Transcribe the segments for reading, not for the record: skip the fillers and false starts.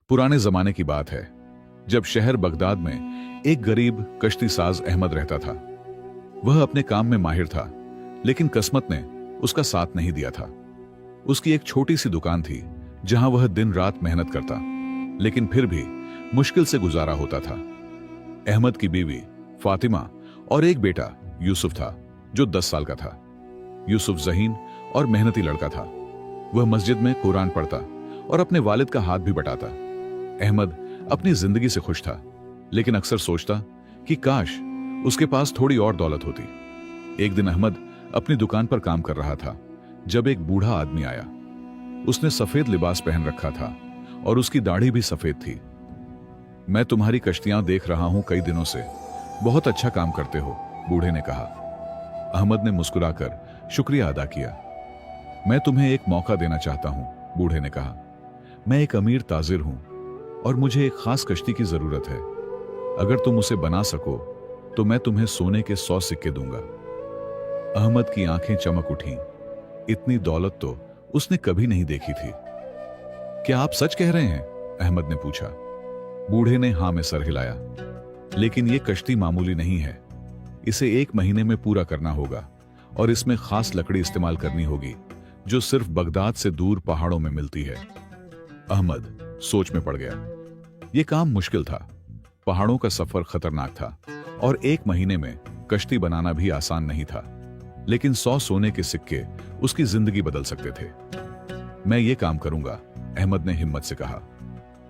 पुराने जमाने की बात है, जब शहर बगदाद में एक गरीब कश्ती साज अहमद रहता था। वह अपने काम में माहिर था, लेकिन किस्मत ने उसका साथ नहीं दिया था। उसकी एक छोटी सी दुकान थी जहां वह दिन रात मेहनत करता, लेकिन फिर भी मुश्किल से गुजारा होता था। अहमद की बीवी फातिमा और एक बेटा यूसुफ था जो 10 साल का था। यूसुफ ज़हीन और मेहनती लड़का था। वह मस्जिद में कुरान पढ़ता और अपने वालिद का हाथ भी बटाता। अहमद अपनी जिंदगी से खुश था, लेकिन अक्सर सोचता कि काश उसके पास थोड़ी और दौलत होती। एक दिन अहमद अपनी दुकान पर काम कर रहा था जब एक बूढ़ा आदमी आया। उसने सफेद लिबास पहन रखा था और उसकी दाढ़ी भी सफेद थी। मैं तुम्हारी कश्तियां देख रहा हूं कई दिनों से, बहुत अच्छा काम करते हो, बूढ़े ने कहा। अहमद ने मुस्कुराकर शुक्रिया अदा किया। मैं तुम्हें एक मौका देना चाहता हूं, बूढ़े ने कहा। मैं एक अमीर ताजिर हूं और मुझे एक खास कश्ती की जरूरत है। अगर तुम उसे बना सको तो मैं तुम्हें सोने के 100 सिक्के दूंगा। अहमद की आंखें चमक उठीं। इतनी दौलत तो उसने कभी नहीं देखी थी। क्या आप सच कह रहे हैं? अहमद ने पूछा। बूढ़े ने हां में सर हिलाया। लेकिन यह कश्ती मामूली नहीं है। इसे 1 महीने में पूरा करना होगा और इसमें खास लकड़ी इस्तेमाल करनी होगी जो सिर्फ बगदाद से दूर पहाड़ों में मिलती है। अहमद सोच में पड़ गया। यह काम मुश्किल था, पहाड़ों का सफर खतरनाक था और 1 महीने में कश्ती बनाना भी आसान नहीं था। लेकिन 100 सोने के सिक्के उसकी जिंदगी बदल सकते थे। मैं ये काम करूंगा, अहमद ने हिम्मत से कहा।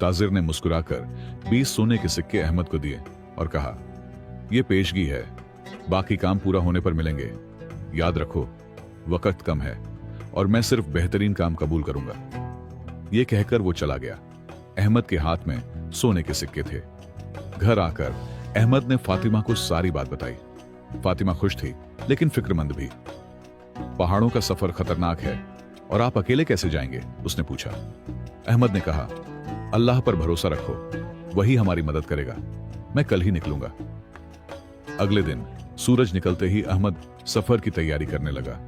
ताजिर ने मुस्कुराकर 20 सोने के सिक्के अहमद को दिए और कहा, यह पेशगी है, बाकी काम पूरा होने पर मिलेंगे। याद रखो, वक्त कम है और मैं सिर्फ बेहतरीन काम कबूल करूंगा। यह कहकर वो चला गया। अहमद के हाथ में सोने के सिक्के थे। घर आकर अहमद ने फातिमा को सारी बात बताई। फातिमा खुश थी, लेकिन फिक्रमंद भी। पहाड़ों का सफर खतरनाक है और आप अकेले कैसे जाएंगे? उसने पूछा। अहमद ने कहा, अल्लाह पर भरोसा रखो, वही हमारी मदद करेगा। मैं कल ही निकलूंगा। अगले दिन सूरज निकलते ही अहमद सफर की तैयारी करने लगा।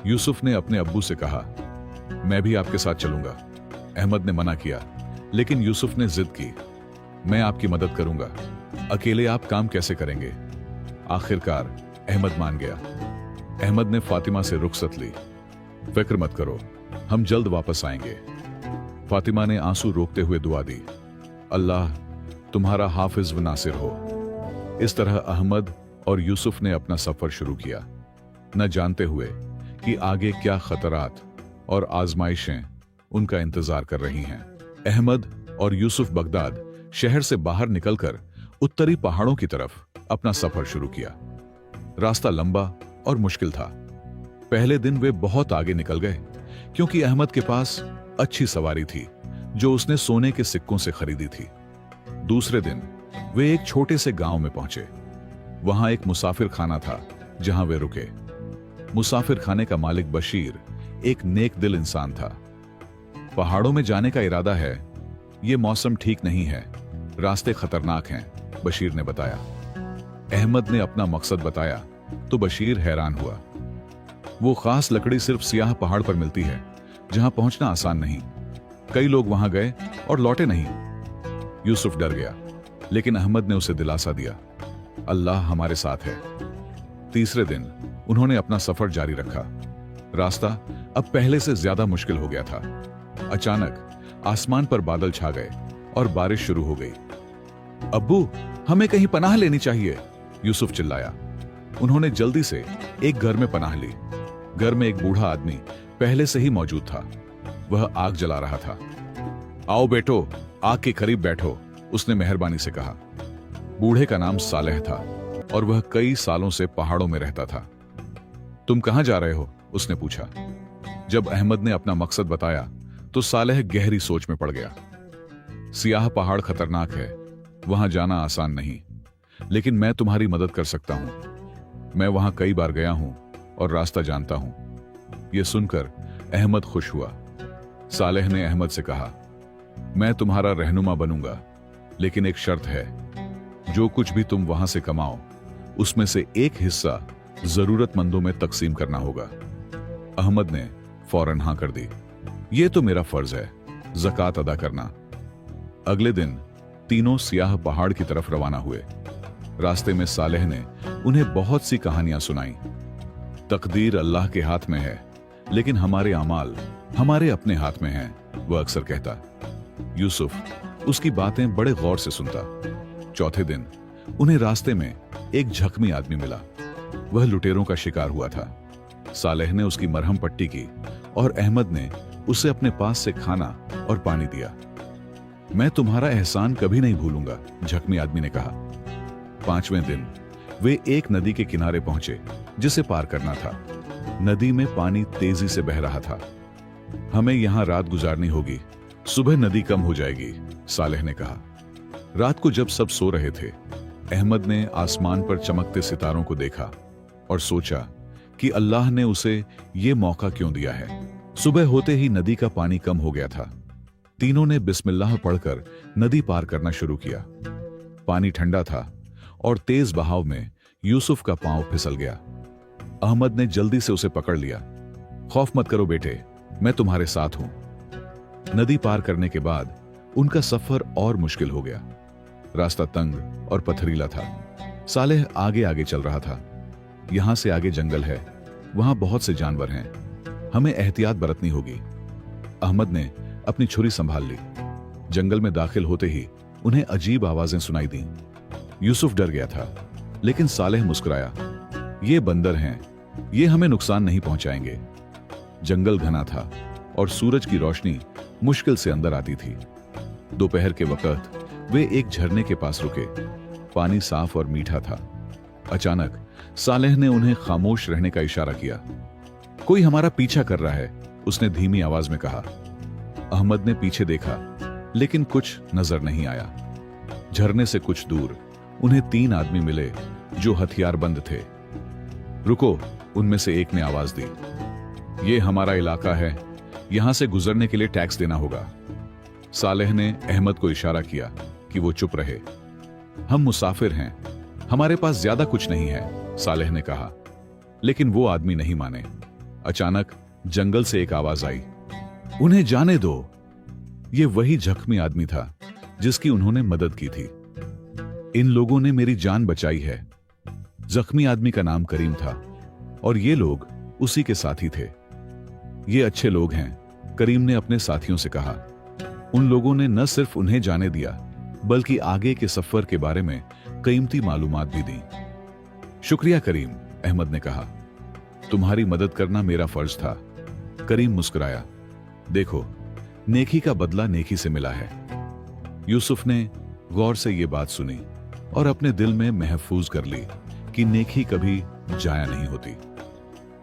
यूसुफ ने अपने अब्बू से कहा, मैं भी आपके साथ चलूंगा। अहमद ने मना किया, लेकिन यूसुफ ने जिद की, मैं आपकी मदद करूंगा, अकेले आप काम कैसे करेंगे? आखिरकार अहमद मान गया। अहमद ने फातिमा से रुखसत ली। फिक्र मत करो, हम जल्द वापस आएंगे। फातिमा ने आंसू रोकते हुए दुआ दी, अल्लाह तुम्हारा हाफिज व नासिर हो। इस तरह अहमद और यूसुफ ने अपना सफर शुरू किया, न जानते हुए कि आगे क्या खतरात और आजमाइशें उनका इंतजार कर रही हैं। अहमद और यूसुफ बगदाद शहर से बाहर निकलकर उत्तरी पहाड़ों की तरफ अपना सफर शुरू किया। रास्ता लंबा और मुश्किल था। पहले दिन वे बहुत आगे निकल गए, क्योंकि अहमद के पास अच्छी सवारी थी जो उसने सोने के सिक्कों से खरीदी थी। दूसरे दिन वे एक छोटे से गांव में पहुंचे। वहां एक मुसाफिर खाना था जहां वे रुके। मुसाफिर खाने का मालिक बशीर एक नेक दिल इंसान था। पहाड़ों में जाने का इरादा है, ये मौसम ठीक नहीं है, रास्ते खतरनाक हैं, बशीर ने बताया। अहमद ने अपना मकसद बताया तो बशीर हैरान हुआ। वो खास लकड़ी सिर्फ सियाह पहाड़ पर मिलती है, जहां पहुंचना आसान नहीं। कई लोग वहां गए और लौटे नहीं। यूसुफ डर गया, लेकिन अहमद ने उसे दिलासा दिया, अल्लाह हमारे साथ है। तीसरे दिन उन्होंने अपना सफर जारी रखा। रास्ता अब पहले से ज्यादा मुश्किल हो गया था। अचानक आसमान पर बादल छा गए और बारिश शुरू हो गई। अब्बू, हमें कहीं पनाह लेनी चाहिए, यूसुफ चिल्लाया। उन्होंने जल्दी से एक घर में पनाह ली। घर में एक बूढ़ा आदमी पहले से ही मौजूद था। वह आग जला रहा था। आओ बेटो, आग के करीब बैठो, उसने मेहरबानी से कहा। बूढ़े का नाम सालेह था और वह कई सालों से पहाड़ों में रहता था। तुम कहां जा रहे हो? उसने पूछा। जब अहमद ने अपना मकसद बताया तो सालेह गहरी सोच में पड़ गया। सियाह पहाड़ खतरनाक है, वहां जाना आसान नहीं, लेकिन मैं तुम्हारी मदद कर सकता हूं। मैं वहां कई बार गया हूं और रास्ता जानता हूं। यह सुनकर अहमद खुश हुआ। सालेह ने अहमद से कहा, मैं तुम्हारा रहनुमा बनूंगा, लेकिन एक शर्त है, जो कुछ भी तुम वहां से कमाओ उसमें से एक हिस्सा जरूरतमंदों में तकसीम करना होगा। अहमद ने फौरन हां कर दी। यह तो मेरा फर्ज है, ज़कात अदा करना। अगले दिन तीनों सियाह पहाड़ की तरफ रवाना हुए। रास्ते में सालेह ने उन्हें बहुत सी कहानियां सुनाई। तकदीर अल्लाह के हाथ में है, लेकिन हमारे अमाल हमारे अपने हाथ में हैं, वह अक्सर कहता। यूसुफ उसकी बातें बड़े गौर से सुनता। चौथे दिन उन्हें रास्ते में एक जख्मी आदमी मिला। वह लुटेरों का शिकार हुआ था। सालेह ने उसकी मरहम पट्टी की और अहमद ने उसे अपने पास से खाना और पानी दिया। मैं तुम्हारा एहसान कभी नहीं भूलूंगा, जख्मी आदमी ने कहा। पांचवें दिन वे एक नदी के किनारे पहुंचे जिसे पार करना था। नदी में पानी तेजी से बह रहा था। हमें यहां रात गुजारनी होगी, सुबह नदी कम हो जाएगी, सालेह ने कहा। रात को जब सब सो रहे थे, अहमद ने आसमान पर चमकते सितारों को देखा और सोचा कि अल्लाह ने उसे यह मौका क्यों दिया है। सुबह होते ही नदी का पानी कम हो गया था। तीनों ने बिस्मिल्लाह पढ़कर नदी पार करना शुरू किया। पानी ठंडा था और तेज बहाव में यूसुफ का पांव फिसल गया। अहमद ने जल्दी से उसे पकड़ लिया। खौफ मत करो बेटे, मैं तुम्हारे साथ हूं। नदी पार करने के बाद उनका सफर और मुश्किल हो गया। रास्ता तंग और पथरीला था। सालेह आगे आगे चल रहा था। यहां से आगे जंगल है, वहां बहुत से जानवर हैं, हमें एहतियात बरतनी होगी। अहमद ने अपनी छुरी संभाल ली। जंगल में दाखिल होते ही उन्हें अजीब आवाजें सुनाई दी। यूसुफ डर गया था, लेकिन सालेह मुस्कुराया। ये बंदर हैं, ये हमें नुकसान नहीं पहुंचाएंगे। जंगल घना था और सूरज की रोशनी मुश्किल से अंदर आती थी। दोपहर के वक्त वे एक झरने के पास रुके। पानी साफ और मीठा था। अचानक सालेह ने उन्हें खामोश रहने का इशारा किया। कोई हमारा पीछा कर रहा है, उसने धीमी आवाज में कहा। अहमद ने पीछे देखा, लेकिन कुछ नजर नहीं आया। झरने से कुछ दूर उन्हें 3 आदमी मिले जो हथियारबंद थे। रुको, उनमें से एक ने आवाज दी। ये हमारा इलाका है, यहां से गुजरने के लिए टैक्स देना होगा। सालेह ने अहमद को इशारा किया कि वो चुप रहे। हम मुसाफिर हैं, हमारे पास ज्यादा कुछ नहीं है, सालेह ने कहा। लेकिन वो आदमी नहीं माने। अचानक जंगल से एक आवाज आई, उन्हें जाने दो। ये वही जख्मी आदमी था जिसकी उन्होंने मदद की थी। इन लोगों ने मेरी जान बचाई है। जख्मी आदमी का नाम करीम था और ये लोग उसी के साथी थे। ये अच्छे लोग हैं, करीम ने अपने साथियों से कहा। उन लोगों ने न सिर्फ उन्हें जाने दिया, बल्कि आगे के सफर के बारे में कीमती मालूमात भी दी। शुक्रिया करीम, अहमद ने कहा। तुम्हारी मदद करना मेरा फर्ज था। करीम मुस्कुराया। देखो, नेकी का बदला नेकी से मिला है। यूसुफ ने गौर से यह बात सुनी और अपने दिल में महफूज कर ली कि नेकी कभी जाया नहीं होती।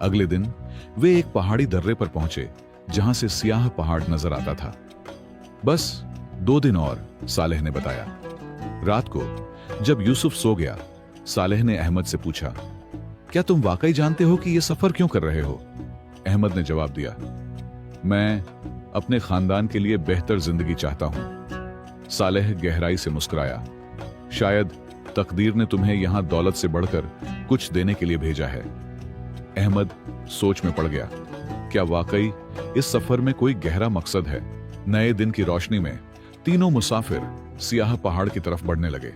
अगले दिन वे एक पहाड़ी दर्रे पर पहुंचे जहां से सियाह पहाड़ नजर आता था। बस 2 दिन और, सालेह ने बताया। रात को जब यूसुफ सो गया, सालेह ने अहमद से पूछा, क्या तुम वाकई जानते हो कि यह सफर क्यों कर रहे हो? अहमद ने जवाब दिया, मैं अपने खानदान के लिए बेहतर जिंदगी चाहता हूं। सालेह गहराई से मुस्कुराया। शायद तकदीर ने तुम्हें यहां दौलत से बढ़कर कुछ देने के लिए भेजा है। अहमद सोच में पड़ गया। क्या वाकई इस सफर में कोई गहरा मकसद है? नए दिन की रोशनी में तीनों मुसाफिर सियाह पहाड़ की तरफ बढ़ने लगे।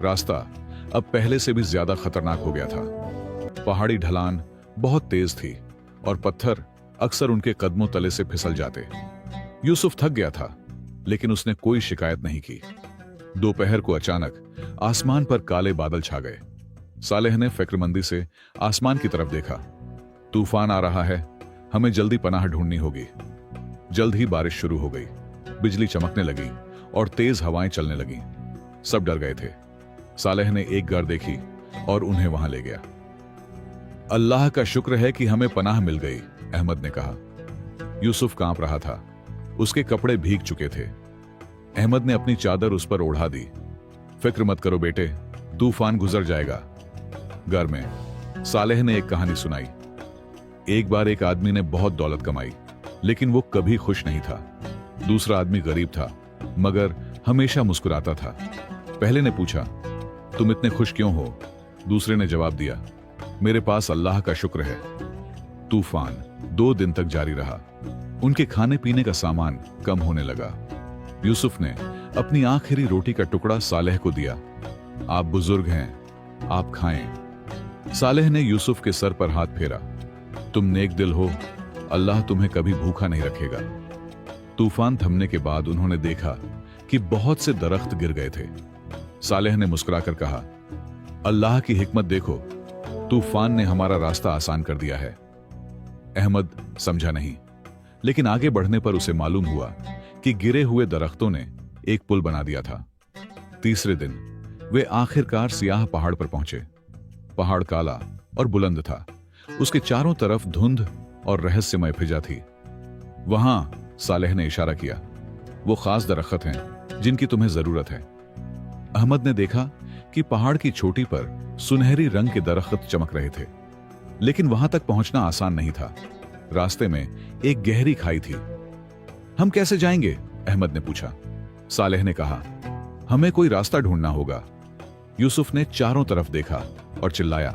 रास्ता अब पहले से भी ज्यादा खतरनाक हो गया था। पहाड़ी ढलान बहुत तेज थी और पत्थर अक्सर उनके कदमों तले से फिसल जाते। यूसुफ थक गया था, लेकिन उसने कोई शिकायत नहीं की। दोपहर को अचानक आसमान पर काले बादल छा गए। सालेह ने फिक्रमंदी से आसमान की तरफ देखा। तूफान आ रहा है, हमें जल्दी पनाह ढूंढनी होगी। जल्द ही बारिश शुरू हो गई। बिजली चमकने लगी और तेज हवाएं चलने लगीं। सब डर गए थे। सालेह ने एक गार देखी और उन्हें वहां ले गया। अल्लाह का शुक्र है कि हमें पनाह मिल गई, अहमद ने कहा। यूसुफ कांप रहा था। उसके कपड़े भीग चुके थे। अहमद ने अपनी चादर उस पर ओढ़ा दी। फिक्र मत करो बेटे, तूफान गुजर जाएगा। घर में सालेह ने एक कहानी सुनाई। एक बार एक आदमी ने बहुत दौलत कमाई, लेकिन वो कभी खुश नहीं था। दूसरा आदमी गरीब था, मगर हमेशा मुस्कुराता था। पहले ने पूछा, तुम इतने खुश क्यों हो? दूसरे ने जवाब दिया, मेरे पास अल्लाह का शुक्र है। तूफान 2 दिन तक जारी रहा। उनके खाने पीने का सामान कम होने लगा। यूसुफ ने अपनी आखिरी रोटी का टुकड़ा सालेह को दिया। आप बुजुर्ग हैं, आप खाएं। सालेह ने यूसुफ के सर पर हाथ फेरा। तुम नेक दिल हो, अल्लाह तुम्हें कभी भूखा नहीं रखेगा। तूफान थमने के बाद उन्होंने देखा कि बहुत से दरख्त गिर गए थे। सालेह ने मुस्कुराकर कहा, अल्लाह की हिकमत देखो, तूफान ने हमारा रास्ता आसान कर दिया है। अहमद समझा नहीं, लेकिन आगे बढ़ने पर उसे मालूम हुआ कि गिरे हुए दरख्तों ने एक पुल बना दिया था। तीसरे दिन वे आखिरकार सियाह पहाड़ पर पहुंचे। पहाड़ काला और बुलंद था, उसके चारों तरफ धुंध और रहस्यमय फिजा थी। वहां सालेह ने इशारा किया, वो खास दरख्त हैं जिनकी तुम्हें जरूरत है। अहमद ने देखा कि पहाड़ की चोटी पर सुनहरी रंग के दरख्त चमक रहे थे, लेकिन वहां तक पहुंचना आसान नहीं था। रास्ते में एक गहरी खाई थी। हम कैसे जाएंगे? अहमद ने पूछा। सालेह ने कहा, हमें कोई रास्ता ढूंढना होगा। यूसुफ ने चारों तरफ देखा और चिल्लाया,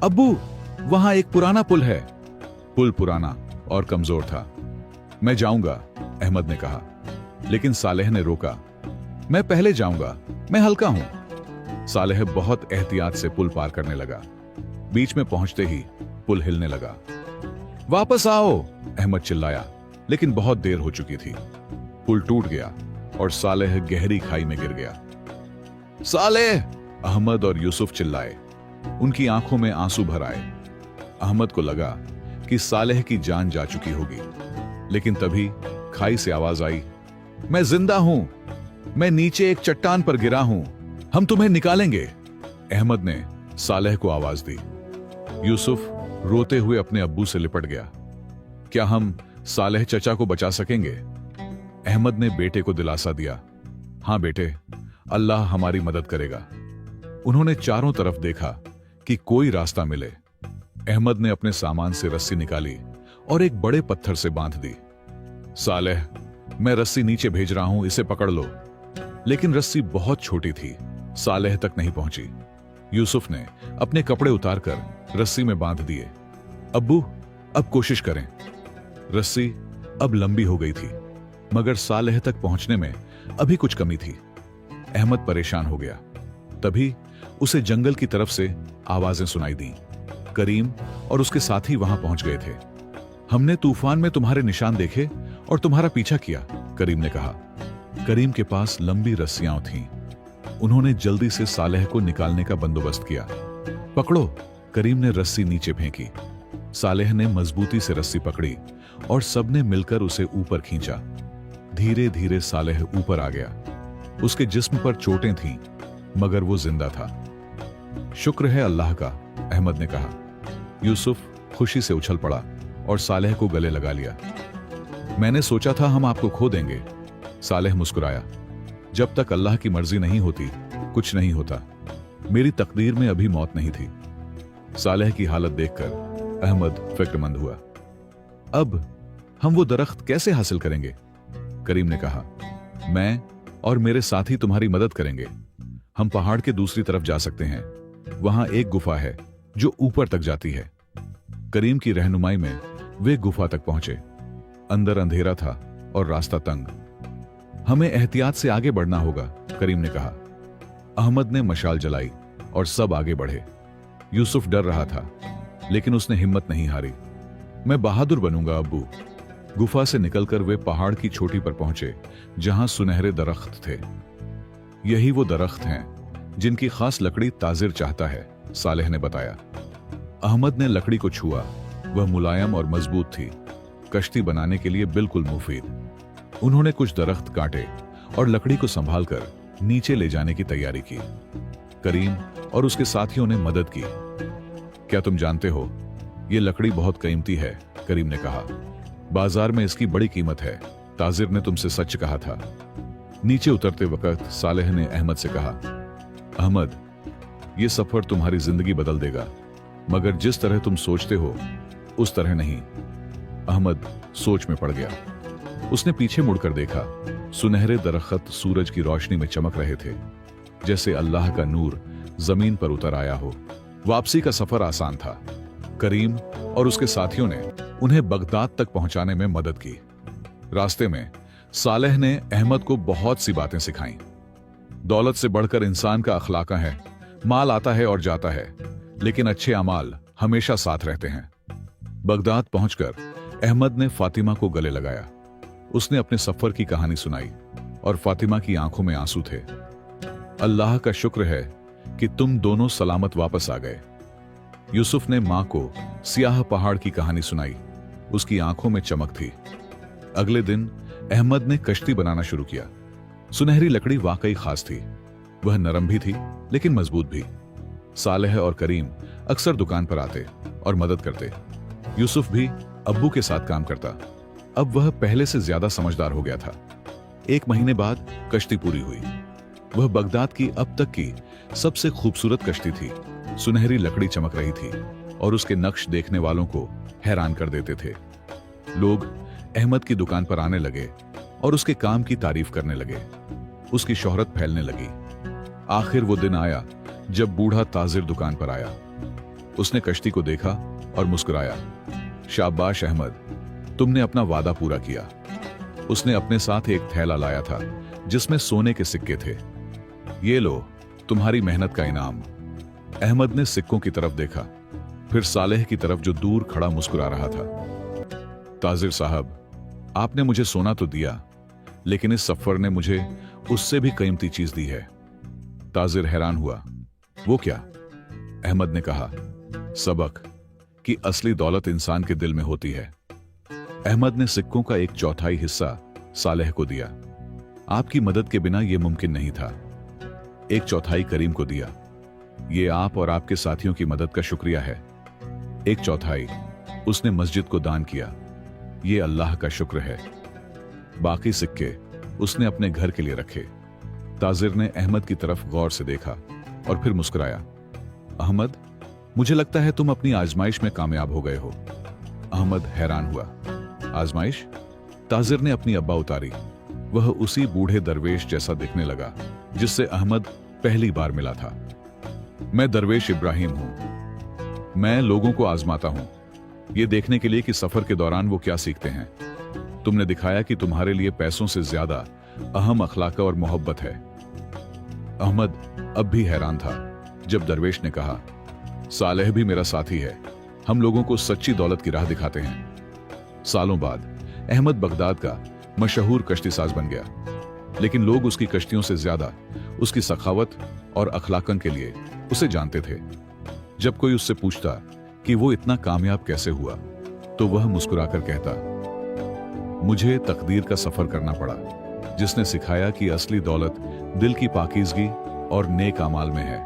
अब्बू, वहां एक पुराना पुल है। पुल पुराना और कमजोर था। मैं जाऊंगा, अहमद ने कहा, लेकिन सालेह ने रोका। मैं पहले जाऊंगा, मैं हल्का हूं। सालेह बहुत एहतियात से पुल पार करने लगा। बीच में पहुंचते ही पुल हिलने लगा। वापस आओ, अहमद चिल्लाया, लेकिन बहुत देर हो चुकी थी। पुल टूट गया और सालेह गहरी खाई में गिर गया। सालेह! अहमद और यूसुफ चिल्लाए। उनकी आंखों में आंसू भर आए। अहमद को लगा कि सालेह की जान जा चुकी होगी, लेकिन तभी खाई से आवाज आई, मैं जिंदा हूं, मैं नीचे एक चट्टान पर गिरा हूं, हम तुम्हें निकालेंगे। अहमद ने सालेह को आवाज दी। यूसुफ रोते हुए अपने अब्बू से लिपट गया। क्या हम सालेह चचा को बचा सकेंगे? अहमद ने बेटे को दिलासा दिया, हां बेटे, अल्लाह हमारी मदद करेगा। उन्होंने चारों तरफ देखा कि कोई रास्ता मिले। अहमद ने अपने सामान से रस्सी निकाली और एक बड़े पत्थर से बांध दी। सालेह, मैं रस्सी नीचे भेज रहा हूं, इसे पकड़ लो। लेकिन रस्सी बहुत छोटी थी, सालेह तक नहीं पहुंची। यूसुफ ने अपने कपड़े उतारकर रस्सी में बांध दिए। अब्बू, अब कोशिश करें। रस्सी अब लंबी हो गई थी, मगर सालेह तक पहुंचने में अभी कुछ कमी थी। अहमद परेशान हो गया। तभी उसे जंगल की तरफ से आवाजें सुनाई दी। करीम और उसके साथी वहां पहुंच गए थे। हमने तूफान में तुम्हारे निशान देखे और तुम्हारा पीछा किया, करीम ने कहा। करीम के पास लंबी रस्सियां थीं। उन्होंने जल्दी से सालेह को निकालने का बंदोबस्त किया। पकड़ो, करीम ने रस्सी नीचे फेंकी। सालेह ने मजबूती से रस्सी पकड़ी और सबने मिलकर उसे ऊपर खींचा। धीरे धीरे सालेह ऊपर आ गया। उसके जिस्म पर चोटें थीं, मगर वो जिंदा था। शुक्र है अल्लाह का, अहमद ने कहा। यूसुफ खुशी से उछल पड़ा और सालेह को गले लगा लिया। मैंने सोचा था हम आपको खो देंगे, सालेह मुस्कुराया। जब तक अल्लाह की मर्जी नहीं होती, कुछ नहीं होता। मेरी तकदीर में अभी मौत नहीं थी। सालेह की हालत देखकर अहमद फिक्रमंद हुआ। अब हम वो दरख्त कैसे हासिल करेंगे? करीम ने कहा, मैं और मेरे साथी तुम्हारी मदद करेंगे। हम पहाड़ के दूसरी तरफ जा सकते हैं। वहां एक गुफा है जो ऊपर तक जाती है। करीम की रहनुमाई में वे गुफा तक पहुंचे। अंदर अंधेरा था और रास्ता तंग। हमें एहतियात से आगे बढ़ना होगा, करीम ने कहा। अहमद ने मशाल जलाई और सब आगे बढ़े। यूसुफ डर रहा था, लेकिन उसने हिम्मत नहीं हारी। मैं बहादुर बनूंगा अब्बू। गुफा से निकलकर वे पहाड़ की चोटी पर पहुंचे, जहां सुनहरे दरख्त थे। यही वो दरख्त हैं जिनकी खास लकड़ी ताजिर चाहता है, सालेह ने बताया। अहमद ने लकड़ी को छुआ। वह मुलायम और मजबूत थी, कश्ती बनाने के लिए बिल्कुल मुफीद। उन्होंने कुछ दरख्त काटे और लकड़ी को संभालकर नीचे ले जाने की तैयारी की। करीम और उसके साथियों ने मदद की। क्या तुम जानते हो, यह लकड़ी बहुत कीमती है, करीम ने कहा। बाजार में इसकी बड़ी कीमत है। ताजिर ने तुमसे सच कहा था। नीचे उतरते वक्त सालेह ने अहमद से कहा, अहमद, यह सफर तुम्हारी जिंदगी बदल देगा, मगर जिस तरह तुम सोचते हो उस तरह नहीं। अहमद सोच में पड़ गया। उसने पीछे मुड़कर देखा। सुनहरे दरख्त सूरज की रोशनी में चमक रहे थे, जैसे अल्लाह का नूर जमीन पर उतर आया हो। वापसी का सफर आसान था। करीम और उसके साथियों ने उन्हें बगदाद तक पहुंचाने में मदद की। रास्ते में सालेह ने अहमद को बहुत सी बातें सिखाईं। दौलत से बढ़कर इंसान का अखलाका है। माल आता है और जाता है, लेकिन अच्छे अमाल हमेशा साथ रहते हैं। बगदाद पहुंचकर अहमद ने फातिमा को गले लगाया। उसने अपने सफर की कहानी सुनाई और फातिमा की आंखों में आंसू थे। अल्लाह का शुक्र है कि तुम दोनों सलामत वापस आ गए। यूसुफ ने मां को सियाह पहाड़ की कहानी सुनाई। उसकी आंखों में चमक थी। अगले दिन अहमद ने कश्ती बनाना शुरू किया। सुनहरी लकड़ी वाकई खास थी। वह नरम भी थी, लेकिन मजबूत भी। सालेह और करीम अक्सर दुकान पर आते और मदद करते। यूसुफ भी अब्बू के साथ काम करता। अब वह पहले से ज्यादा समझदार हो गया था। 1 महीने बाद कश्ती पूरी हुई। वह बगदाद की अब तक की सबसे खूबसूरत कश्ती थी। सुनहरी लकड़ी चमक रही थी और उसके नक्श देखने वालों को हैरान कर देते थे। लोग अहमद की दुकान पर आने लगे और उसके काम की तारीफ करने लगे। उसकी शोहरत फैलने लगी। आखिर वो दिन आया जब बूढ़ा ताजिर दुकान पर आया। उसने कश्ती को देखा और मुस्कुराया। शाबाश अहमद, तुमने अपना वादा पूरा किया। उसने अपने साथ एक थैला लाया था जिसमें सोने के सिक्के थे। ये लो, तुम्हारी मेहनत का इनाम। अहमद ने सिक्कों की तरफ देखा, फिर सालेह की तरफ जो दूर खड़ा मुस्कुरा रहा था। ताजिर साहब, आपने मुझे सोना तो दिया, लेकिन इस सफर ने मुझे उससे भी कीमती चीज दी है। ताजिर हैरान हुआ। वो क्या? अहमद ने कहा, सबक कि असली दौलत इंसान के दिल में होती है। अहमद ने सिक्कों का 1/4 हिस्सा सालेह को दिया। आपकी मदद के बिना यह मुमकिन नहीं था। 1/4 करीम को दिया। ये आप और आपके साथियों की मदद का शुक्रिया है। 1/4 उसने मस्जिद को दान किया। ये अल्लाह का शुक्र है। बाकी सिक्के उसने अपने घर के लिए रखे। ताजिर ने अहमद की तरफ गौर से देखा और फिर मुस्कुराया। अहमद, मुझे लगता है तुम अपनी आजमाइश में कामयाब हो गए हो। अहमद हैरान हुआ। आजमाइश? ताजिर ने अपनी अब्बा उतारी। वह उसी बूढ़े दरवेश जैसा दिखने लगा जिससे अहमद पहली बार मिला था। मैं दरवेश इब्राहिम हूं। मैं लोगों को आजमाता हूं, यह देखने के लिए कि सफर के दौरान वो क्या सीखते हैं। तुमने दिखाया कि तुम्हारे लिए पैसों से ज्यादा अहम अखलाक और मोहब्बत है। अहमद अब भी हैरान था जब दरवेश ने कहा, सालेह भी मेरा साथी है। हम लोगों को सच्ची दौलत की राह दिखाते हैं। सालों बाद अहमद बगदाद का मशहूर कश्तीसाज बन गया, लेकिन लोग उसकी कश्तियों से ज्यादा उसकी सखावत और अखलाकन के लिए उसे जानते थे। जब कोई उससे पूछता कि वो इतना कामयाब कैसे हुआ, तो वह मुस्कुराकर कहता, मुझे तकदीर का सफर करना पड़ा, जिसने सिखाया कि असली दौलत दिल की पाकीज़गी और नेक अमाल में है।